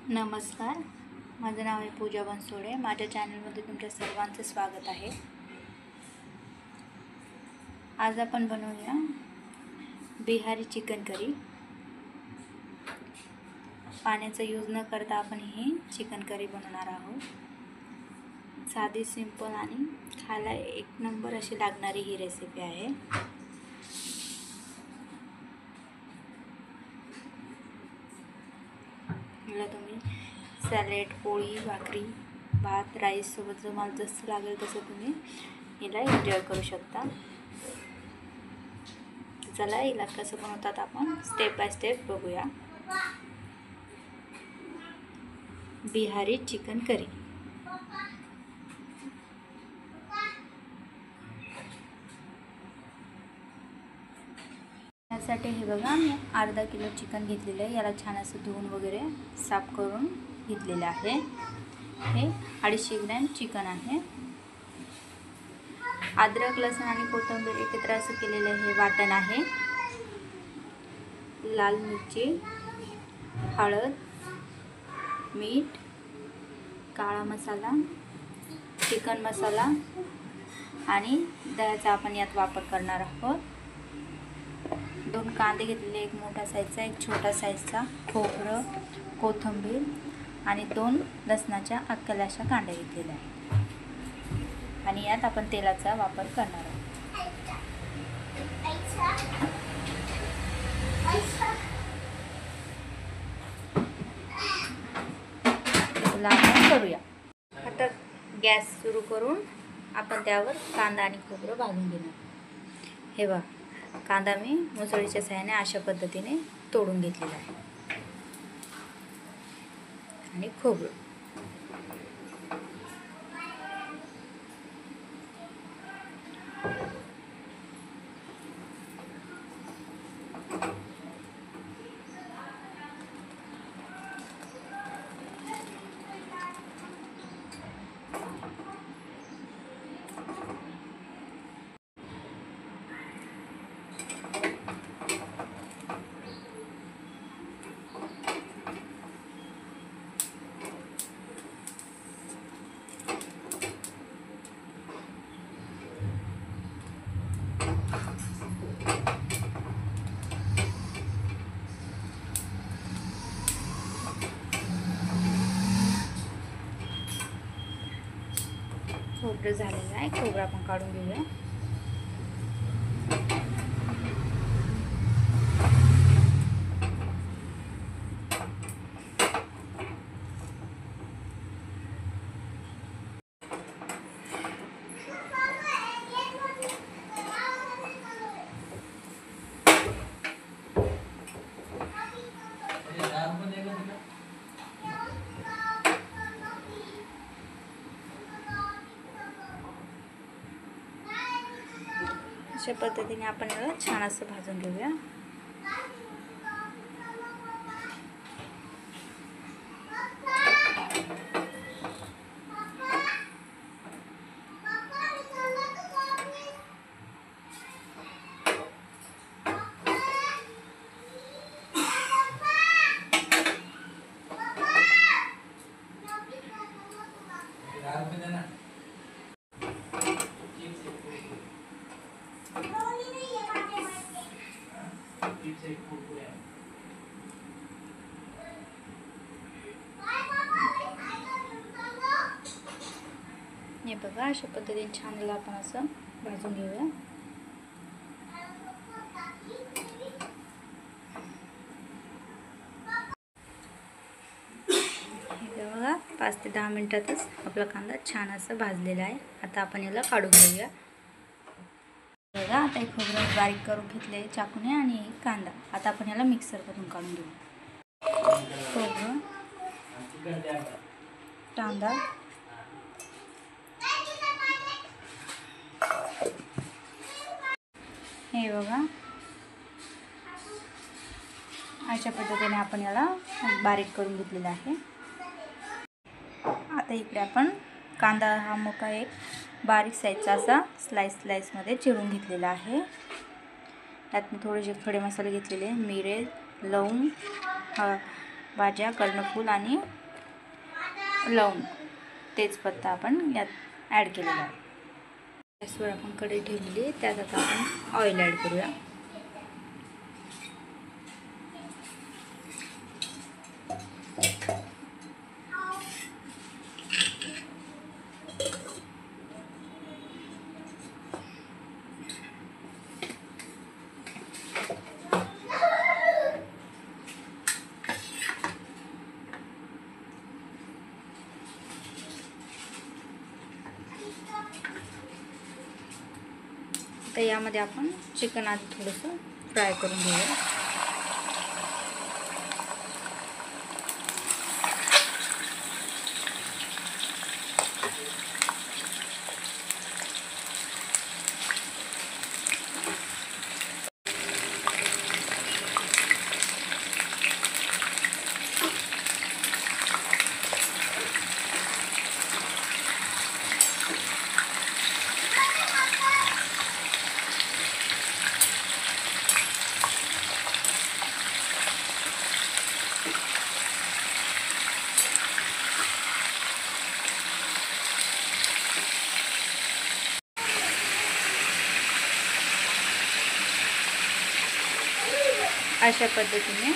नमस्कार, माझं नाव आहे पूजा बनसोडे। माझ्या चॅनलमध्ये तुमच्या सर्वांचं स्वागत आहे। आज आपण बनवूया बिहारी चिकन करी। पाण्याचा यूज न करता आपण ही चिकन करी बनवणार आहोत। साधी, सिंपल आणि खायला एक नंबर अशी लागणारी ही रेसिपी आहे। मला तुम्ही सॅलेड, पोळी, भाकरी, भात, राईस सोबत तुम्हाला जसं लागेल तसं तुम्ही हिला एन्जॉय करू शकता। चला हिला कसं बनवतात आपण स्टेप बाय स्टेप बघूया। बिहारी चिकन करी यासाठी हे बघा, मी अर्धा किलो चिकन घेतलेलं आहे। याला छान असं धुवून वगैरे साफ करून घेतलेलं आहे। हे 250 ग्रॅम चिकन आहे। अद्रक, लसूण आणि कोथिंबीर एकत्र असं केलेलं हे वाटण आहे। लाल मिरची, हळद, मीठ, काळा मसाला, चिकन मसाला आणि दह्याचा आपण यात वापर करणार आहोत। 2 कांदे घेतलेले, एक मोठा साईजचा, एक छोटा साईजचा, खोबरं, कोथिंबीर आणि 2 लसणाच्या अख्ख्या अशा कांड्या घेतलेल्या आहेत। आणि यात आपण तेलाचा वापर करणार आहोत। करूया। आता गॅस सुरू करून आपण त्यावर कांदा आणि खोबरं भाजून घेणार। हे बघा, कांदा मी मुसळीच्या सहाय्याने अशा पद्धतीने तोडून घेतलेला आहे आणि खोबरं खोबरं झालेलं आहे। खोबरं आपण काढून घेऊया। अशा पद्धतीने आपण याला छान असं भाजून घेऊया। हे बघा, अशा पद्धतीने छान आपण असं भाजून घेऊया। हे बघा, 5 ते 10 मिनिटातच आपला कांदा छान असं भाजलेला आहे। आता आपण याला काढून घेऊया। बघा, आता एक खोबरं बारीक करून घेतले चाकूने आणि एक कांदा। आता आपण याला मिक्सर करून काढून घेऊ। खोबरं, कांदा, हे बघा, अशा पद्धतीने आपण याला बारीक करून घेतलेला आहे। आता इकडे आपण कांदा हा मोठा एक बारीक साईजचा असा स्लाइस मध्ये चिरून घेतलेला आहे। त्यात मी थोडेसे खडे मसाले घेतलेले, मिरे, लवंग, भाज्या, कर्णफूल आणि लवंग, तेजपत्ता आपण यात ॲड केलेला आहे. गॅसवर आपण कढई ठेवलेली, त्यात आता आपण ऑइल ॲड करूया. तर यामध्ये आपण चिकन आधी थोडंसं फ्राय करून घेऊया. अशा पद्धतीने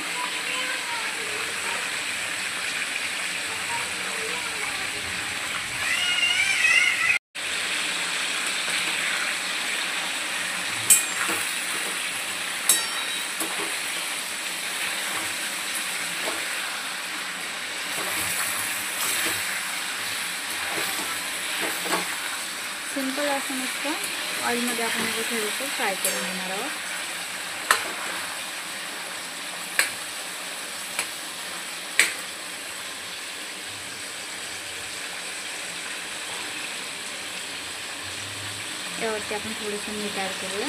सिंपल असं नुसतं ऑइलमध्ये आपण थोडंसं फ्राय करून घेणार आहोत. यावरती आपण थोडंसं मीठ ॲड करूया.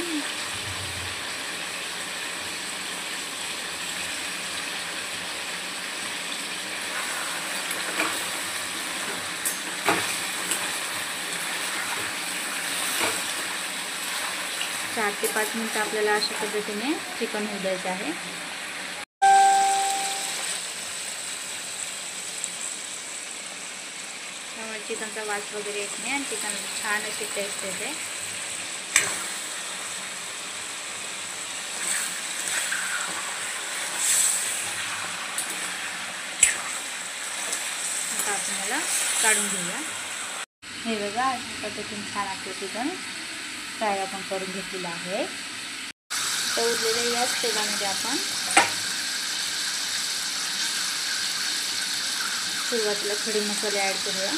चार ते 5 मिनिटं आपल्याला अशा पद्धतीने चिकन होऊ द्यायचं आहे. त्यामुळे चिकनचा वास वगैरे येत नाही आणि चिकन छान अशी टेस्ट येते. आता आपण याला काढून घेऊया. हे बघा, अशा पद्धतीने छान आपलं चिकन फ्राय आपण करून घेतलेलं आहे. तर उरलेल्या याच तेलामध्ये आपण सुरुवातीला खडे मसाले ॲड करूया.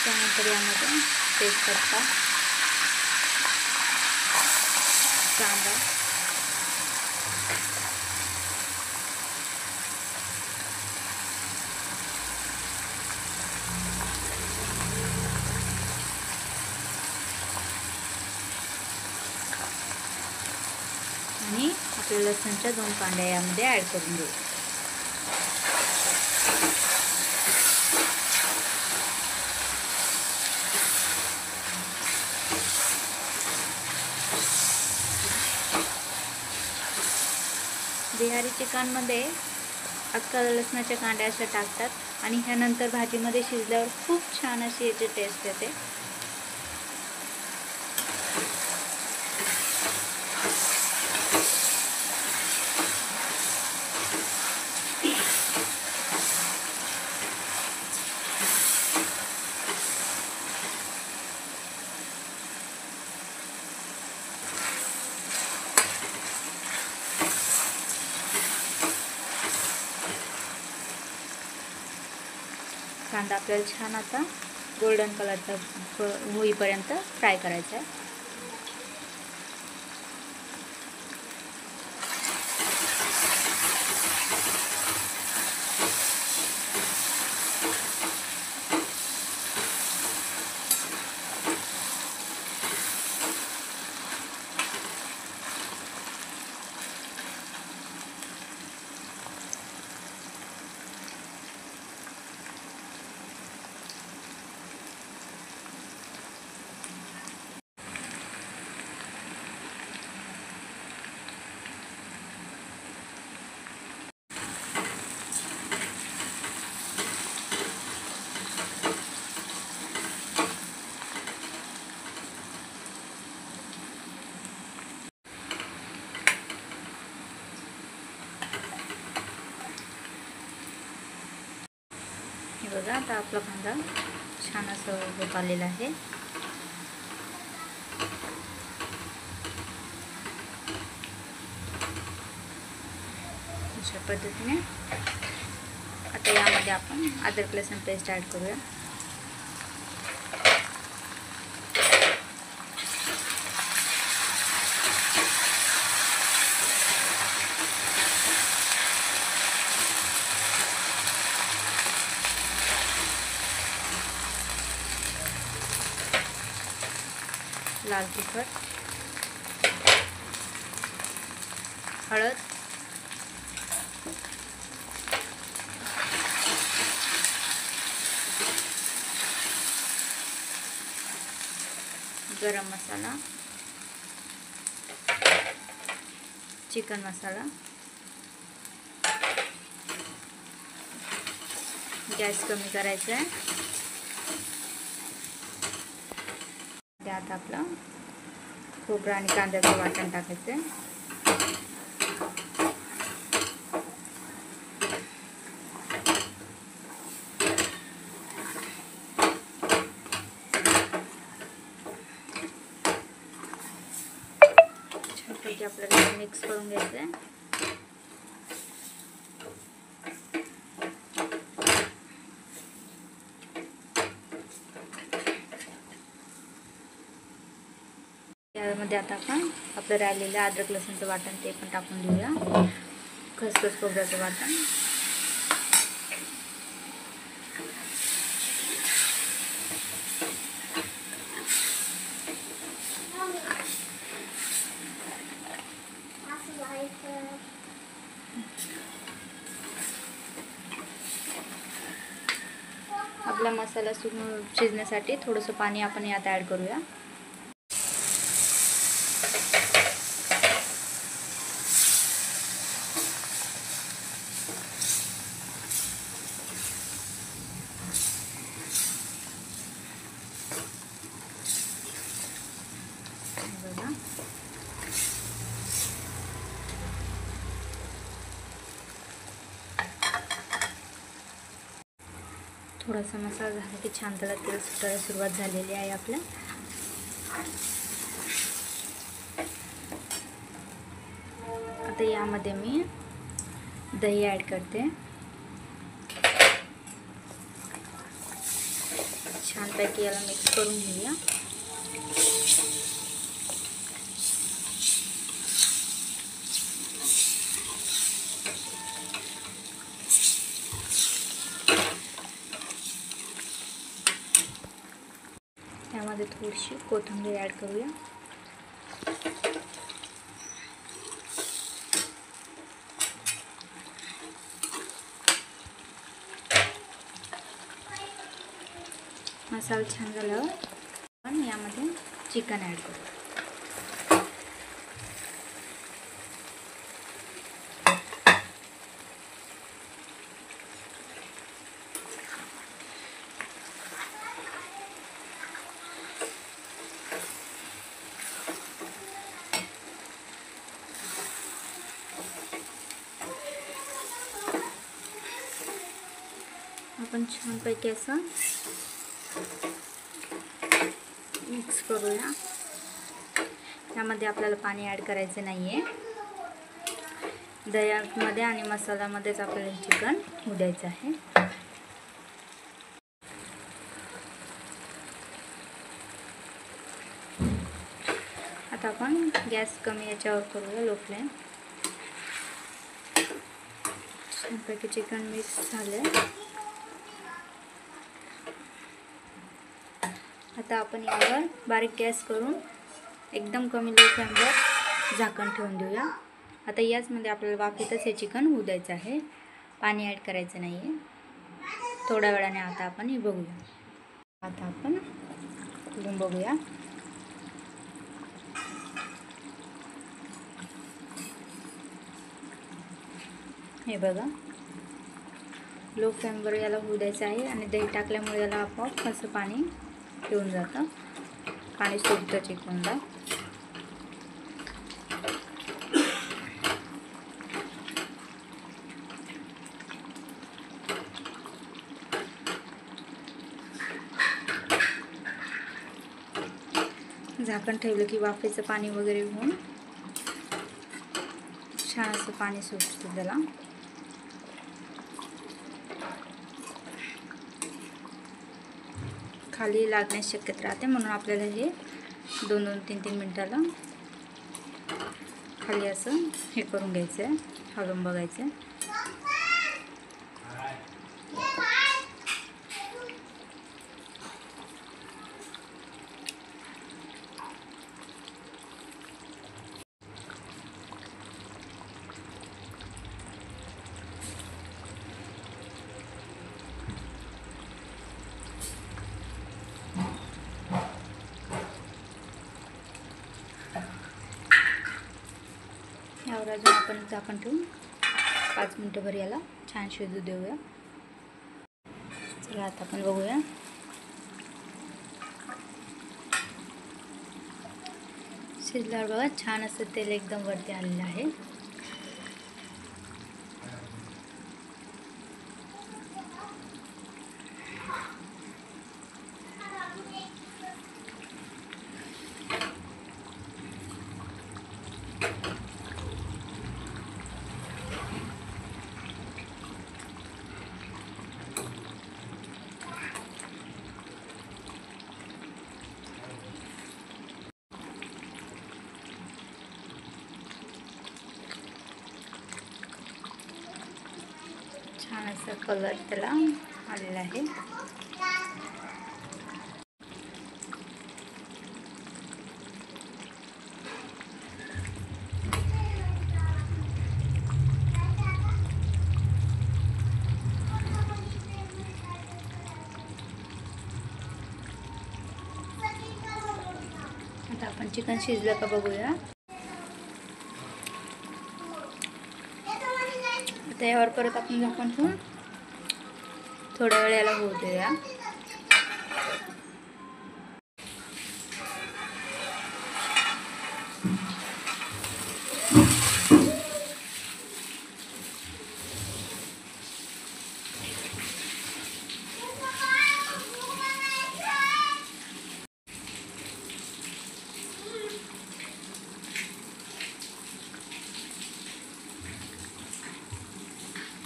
त्यानंतर यामध्ये तेजपत्ता, कांदा, आणि आपल्या लसूणच्या 2 कांड्या यामध्ये ॲड करून घेऊ. बिहारी चिकनमध्ये अख्खा लसणाच्या कांड्या अशा टाकतात आणि ह्यानंतर भाजीमध्ये शिजल्यावर खूप छान अशी याची टेस्ट येते. कांदा आपल्याला छान आता गोल्डन कलरचा होईपर्यंत फ्राय करायचा आहे. हे बघा, आता आपला कांदा छान असं होत आलेला आहे. अशा पद्धतीने आता यामध्ये आपण अद्रक लसूण पेस्ट ॲड करूया. लाल तिखट, हळद, गरम मसाला, चिकन मसाला. गॅस कमी करायचा आहे. त्यात आपलं खोबरं आणि कांद्याचं वाटण टाकायचं आहे. छानपैकी आपल्याला मिक्स करून घ्यायचं आहे. यामध्ये आता आपण आपलं राहिलेलं अद्रक लसूणचं वाटण ते पण टाकून देऊया. खसखस खोबऱ्याचं वाटण, आपला मसाला शिजण्यासाठी थोडंसं पाणी आपण यात ॲड करूया. थोडासा मसाला झाला की छान त्याला तेल सुटायला सुरुवात झालेली आहे आपल्या. आता यामध्ये मी दही ॲड करते. छानपैकी याला मिक्स करून घेऊया. यामध्ये थोडीशी कोथिंबीर ॲड करूया. मसाला छान झाल्यावर आपण यामध्ये चिकन ॲड करू. आपण छानपैकी असं मिक्स करूया. यामध्ये आपल्याला पाणी ॲड करायचं नाही आहे. दह्यामध्ये आणि मसाल्यामध्येच आपल्याला चिकन होऊ द्यायचं आहे. आता आपण गॅस कमी याच्यावर करूया, लो फ्लेम. छानपैकी चिकन मिक्स झालं. आता आपण यावर बारीक गॅस करून एकदम कमी लो फ्लेमवर झाकण ठेवून देऊया. आता याचमध्ये आपल्याला वाफेतच हे चिकन होऊ द्यायचं आहे. पाणी ॲड करायचं नाही आहे. थोड्या वेळाने आता आपण हे बघूया. आता आपण खोलून बघूया. हे बघा, लो फ्लेमवर याला होऊ द्यायचं आहे. आणि दही टाकल्यामुळे याला आपोआप असं पाणी ठेवून जातं. पाणी सुटतं चिकनला. झाकण ठेवलं की वाफेचं पाणी वगैरे होऊन छान असं पाणी सुटतं त्याला. खाली लागण्यास शक्यता राहते, म्हणून आपल्याला हे 2-2, 3-3 मिनिटाला खाली असं हे करून घ्यायचं आहे, हलवून बघायचं आहे. यावर अजून आपण झाकण ठेवून 5 मिनिटंभर याला छान शिजू देऊया. चला आता आपण बघूया. शिजल्यावर बघा छान असं तेल एकदम वरती आलेलं आहे. छान असा कलर त्याला आलेला आहे. आता आपण चिकन शिजलं का बघूया. आता यावर परत आपण झाकण ठेवून थोड्या वेळ याला होऊ देऊया.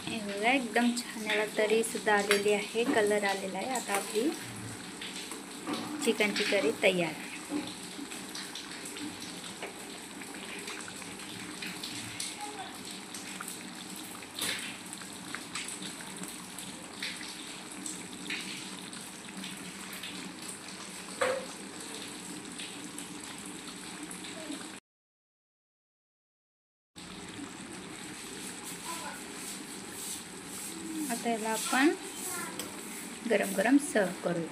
हे बघा एकदम छान याला तरी सुद्धा आलेली आहे, कलर आलेला आहे. आता आपली चिकनची करी तयार. आता याला आपण गरम गरम सर्व करूया.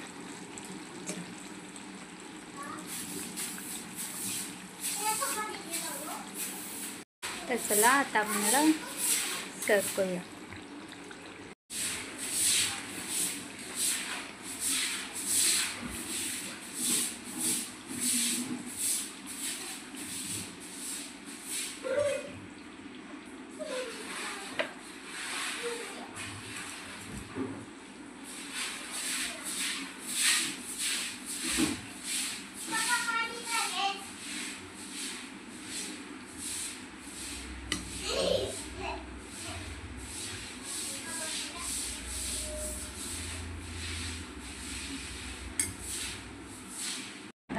तर चला आता आपण याला सर्व करूया.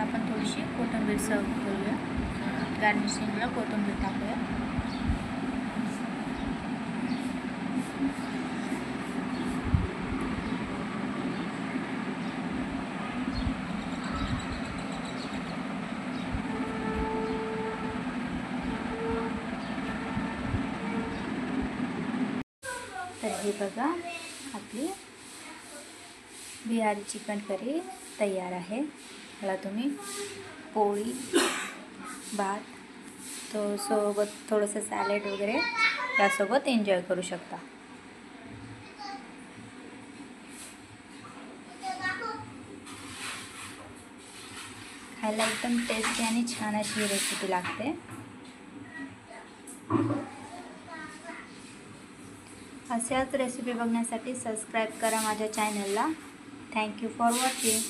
आपण थोडीशी कोथिंबीर सर्व करूया. गार्निशिंगला कोथिंबीर टाकूया. तर हे बघा आपली बिहारी चिकन करी तयार आहे. ह्याला तुम्ही पोळी भात तो सोबत थोडंसं सॅलेड वगैरे त्यासोबत एन्जॉय करू शकता. खायला एकदम टेस्टी आणि छान अशी रेसिपी लागते. अशाच रेसिपी बघण्यासाठी सबस्क्राईब करा माझ्या चॅनलला. Thank you for watching.